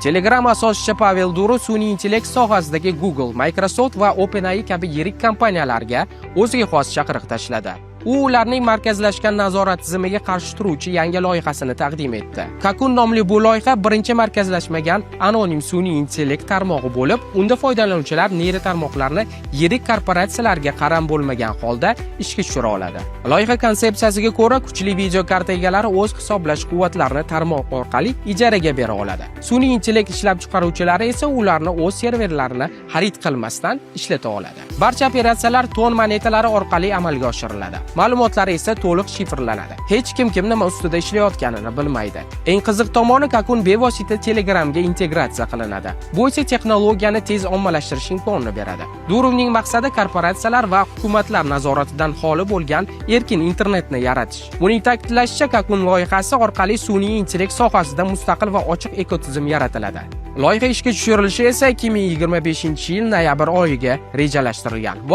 Telegram asoschisi Pavel Durov sun'iy intellekt sohasidagi Google, Microsoft va OpenAI kabi yirik kompaniyalarga o'ziga xos chaqiriq tashladi. U ularning markazlashgan nazorat tizimiga qarshi turuvchi yangi loyihasini taqdim etdi. Kakun nomli bu loyiha birinchi markazlashmagan anonim sun'iy intellekt tarmog'i bo'lib, unda foydalanuvchilar neyro tarmoqlarni yirik korporatsiyalarga qaram bo'lmagan holda ishga tushira oladi. Loyiha konsepsiyasiga ko'ra, kuchli video karta egalari o'z hisoblash quvvatlarini tarmoq orqali ijaraga bera oladi. Sun'iy intellekt ishlab chiqaruvchilari esa ularni o'z serverlarini xarid qilmasdan ishlata oladi. Barcha operatsiyalar ton monetalari orqali amalga oshiriladi. Ma'lumotlar esa to'liq shifrlanadi. Hech kim nima ustida ishlayotganini bilmaydi. Eng qiziq tomoni, Kakun bevosita Telegramga integratsiya qilinadi. Bu esa texnologiyani tez ommalashtirish imkonini beradi. Durovning maqsadi korporatsiyalar va hukumatlar nazoratidan xoli bo'lgan erkin internetni yaratish. Uning ta'kidlashicha, Kakun loyihasi orqali sun'iy intellekt sohasida mustaqil va ochiq ekotizim yaratiladi. Loyiha ishga tushirilishi esa 2025-yil noyabr oyiga rejalashtirilgan.